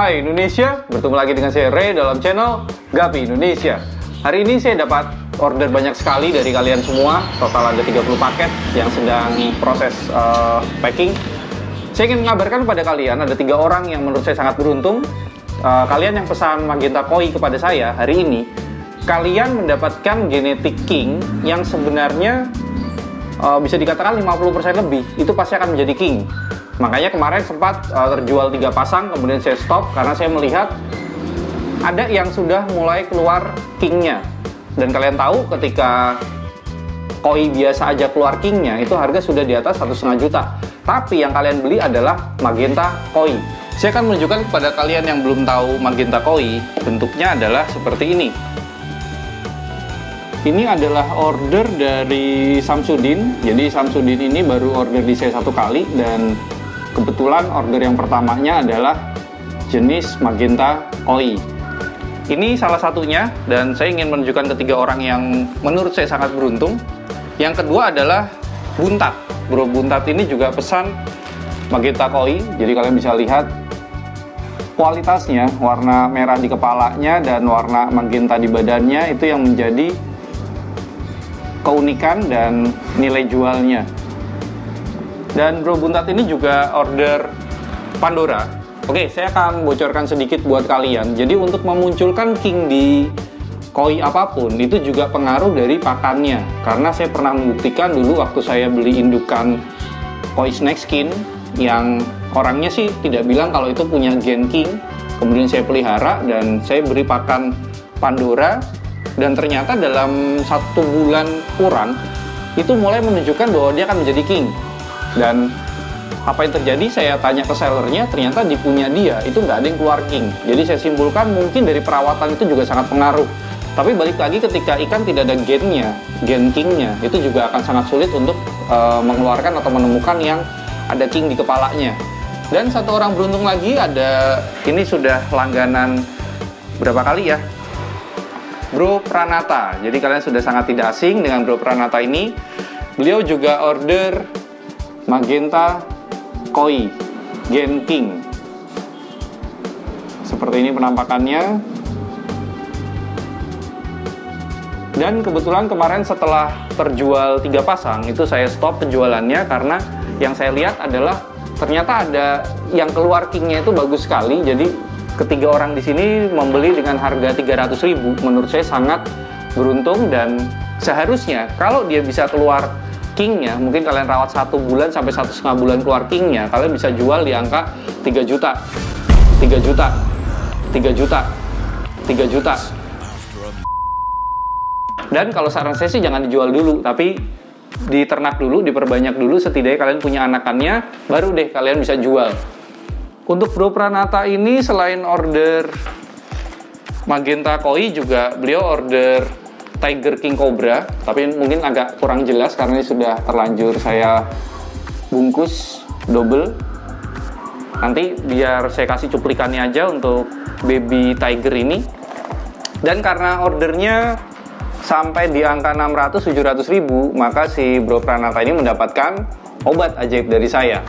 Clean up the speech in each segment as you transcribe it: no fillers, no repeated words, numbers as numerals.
Hai Indonesia, bertemu lagi dengan saya Ray dalam channel Gapi Indonesia. Hari ini saya dapat order banyak sekali dari kalian semua. Total ada 30 paket yang sedang proses packing. Saya ingin mengabarkan kepada kalian ada 3 orang yang menurut saya sangat beruntung. Kalian yang pesan Magenta Koi kepada saya hari ini, kalian mendapatkan genetik king yang sebenarnya bisa dikatakan 50% lebih itu pasti akan menjadi king. Makanya kemarin sempat terjual 3 pasang, kemudian saya stop karena saya melihat ada yang sudah mulai keluar kingnya. Dan kalian tahu ketika koi biasa aja keluar kingnya itu harga sudah di atas 1,5 juta. Tapi yang kalian beli adalah Magenta Koi. Saya akan menunjukkan kepada kalian yang belum tahu Magenta Koi, bentuknya adalah seperti ini. Ini adalah order dari Samsudin. Jadi Samsudin ini baru order di saya 1 kali dan kebetulan order yang pertamanya adalah jenis Magenta Koi. Ini salah satunya dan saya ingin menunjukkan ke 3 orang yang menurut saya sangat beruntung. Yang kedua adalah Buntat. Bro Buntat ini juga pesan Magenta Koi. Jadi kalian bisa lihat kualitasnya, warna merah di kepalanya dan warna magenta di badannya itu yang menjadi keunikan dan nilai jualnya. Dan Bro Buntat ini juga order Pandora. Oke, saya akan bocorkan sedikit buat kalian. Jadi untuk memunculkan king di koi apapun itu juga pengaruh dari pakannya. Karena saya pernah membuktikan dulu waktu saya beli indukan koi snake skin yang orangnya sih tidak bilang kalau itu punya gen king. Kemudian saya pelihara dan saya beri pakan Pandora dan ternyata dalam 1 bulan kurang itu mulai menunjukkan bahwa dia akan menjadi king. Dan apa yang terjadi, saya tanya ke sellernya, ternyata di punya dia itu nggak ada yang keluar king. Jadi saya simpulkan mungkin dari perawatan itu juga sangat pengaruh. Tapi balik lagi ketika ikan tidak ada gennya, gen kingnya, itu juga akan sangat sulit untuk mengeluarkan atau menemukan yang ada king di kepalanya. Dan 1 orang beruntung lagi ada, ini sudah langganan berapa kali ya, Bro Pranata. Jadi kalian sudah sangat tidak asing dengan Bro Pranata ini. Beliau juga order Magenta Koi Gen King. Seperti ini penampakannya. Dan kebetulan kemarin setelah terjual 3 pasang itu saya stop penjualannya karena yang saya lihat adalah ternyata ada yang keluar kingnya itu bagus sekali. Jadi ketiga orang di sini membeli dengan harga 300.000. Menurut saya sangat beruntung dan seharusnya kalau dia bisa keluar kingnya, mungkin kalian rawat 1 bulan sampai 1,5 bulan keluar kingnya, kalian bisa jual di angka 3 juta, 3 juta, 3 juta, 3 juta. Dan kalau saran saya sih jangan dijual dulu, tapi diternak dulu, diperbanyak dulu, setidaknya kalian punya anakannya, baru deh kalian bisa jual. Untuk Bro Pranata ini selain order Magenta Koi juga beliau order Tiger King Cobra, tapi mungkin agak kurang jelas karena ini sudah terlanjur saya bungkus double. Nanti biar saya kasih cuplikannya aja untuk baby tiger ini. Dan karena ordernya sampai di angka 600-700 ribu, maka si Bro Pranata ini mendapatkan obat ajaib dari saya.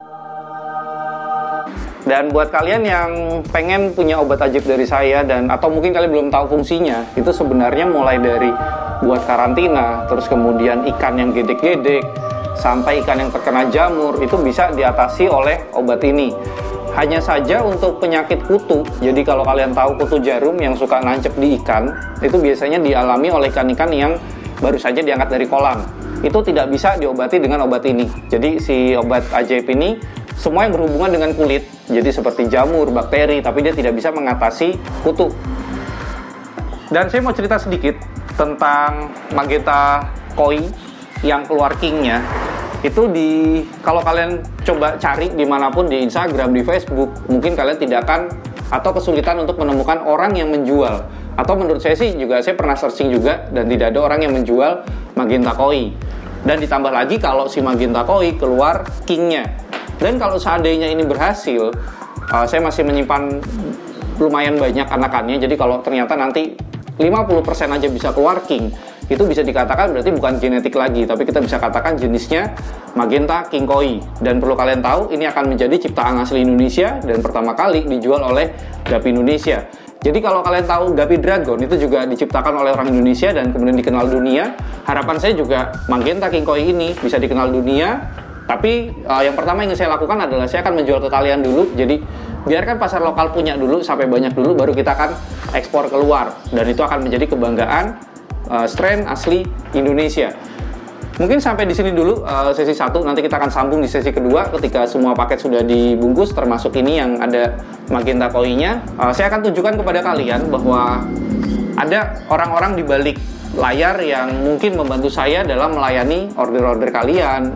Dan buat kalian yang pengen punya obat ajaib dari saya dan atau mungkin kalian belum tahu fungsinya, itu sebenarnya mulai dari buat karantina, terus kemudian ikan yang gedek-gedek, sampai ikan yang terkena jamur, itu bisa diatasi oleh obat ini. Hanya saja untuk penyakit kutu, jadi kalau kalian tahu kutu jarum yang suka nancep di ikan, itu biasanya dialami oleh ikan-ikan yang baru saja diangkat dari kolam. Itu tidak bisa diobati dengan obat ini. Jadi si obat ajaib ini semua yang berhubungan dengan kulit, jadi seperti jamur, bakteri, tapi dia tidak bisa mengatasi kutu. Dan saya mau cerita sedikit tentang Magenta Koi yang keluar kingnya. Itu kalau kalian coba cari dimanapun di Instagram, di Facebook, mungkin kalian tidak akan atau kesulitan untuk menemukan orang yang menjual. Atau menurut saya sih juga, saya pernah searching juga dan tidak ada orang yang menjual Magenta Koi. Dan ditambah lagi kalau si Magenta Koi keluar kingnya. Dan kalau seandainya ini berhasil, saya masih menyimpan lumayan banyak anakannya. Jadi kalau ternyata nanti 50% aja bisa keluar king, itu bisa dikatakan berarti bukan genetik lagi, tapi kita bisa katakan jenisnya Magenta King Koi. Dan perlu kalian tahu, ini akan menjadi ciptaan asli Indonesia dan pertama kali dijual oleh Gapi Indonesia. Jadi kalau kalian tahu Gapi Dragon itu juga diciptakan oleh orang Indonesia dan kemudian dikenal dunia, harapan saya juga Magenta King Koi ini bisa dikenal dunia. Tapi yang pertama yang saya lakukan adalah saya akan menjual ke kalian dulu. Jadi biarkan pasar lokal punya dulu sampai banyak dulu, baru kita akan ekspor keluar. Dan itu akan menjadi kebanggaan strain asli Indonesia. Mungkin sampai di sini dulu sesi 1. Nanti kita akan sambung di sesi kedua ketika semua paket sudah dibungkus, termasuk ini yang ada Magenta Koi-nya. Saya akan tunjukkan kepada kalian bahwa ada orang-orang di balik layar yang mungkin membantu saya dalam melayani order-order kalian,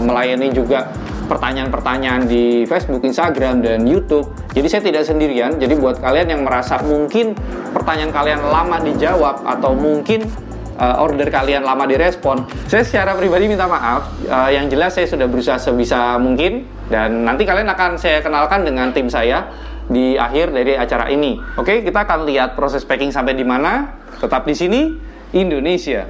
melayani juga pertanyaan-pertanyaan di Facebook, Instagram, dan YouTube. Jadi saya tidak sendirian. Jadi buat kalian yang merasa mungkin pertanyaan kalian lama dijawab atau mungkin order kalian lama direspon, saya secara pribadi minta maaf. Yang jelas saya sudah berusaha sebisa mungkin, dan nanti kalian akan saya kenalkan dengan tim saya di akhir dari acara ini. Oke, kita akan lihat proses packing sampai di mana. Tetap di sini, Indonesia.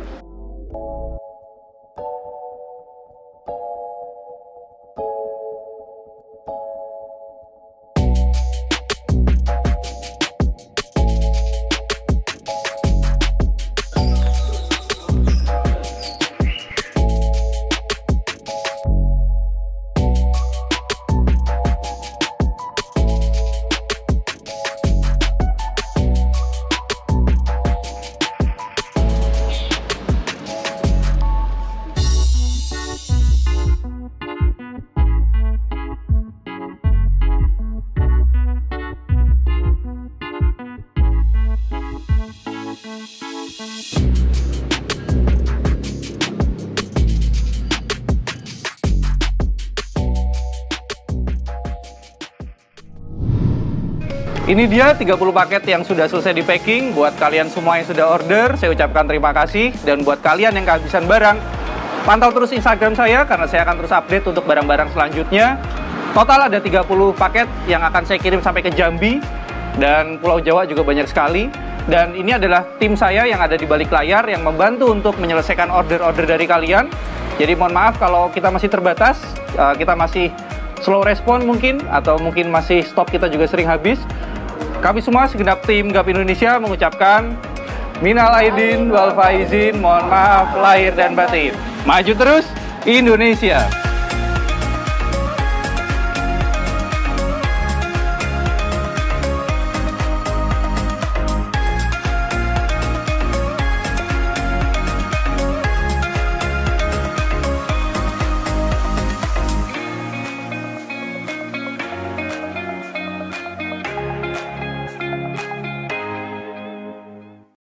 Ini dia 30 paket yang sudah selesai di packing. Buat kalian semua yang sudah order, saya ucapkan terima kasih. Dan buat kalian yang kehabisan barang, pantau terus Instagram saya karena saya akan terus update untuk barang-barang selanjutnya. Total ada 30 paket yang akan saya kirim sampai ke Jambi. Dan Pulau Jawa juga banyak sekali. Dan ini adalah tim saya yang ada di balik layar yang membantu untuk menyelesaikan order-order dari kalian. Jadi mohon maaf kalau kita masih terbatas, kita masih slow respon mungkin, atau mungkin masih stok kita juga sering habis. Kami semua segenap tim Gapi Indonesia mengucapkan minal aidin wal faizin, mohon maaf lahir dan batin. Maju terus Indonesia.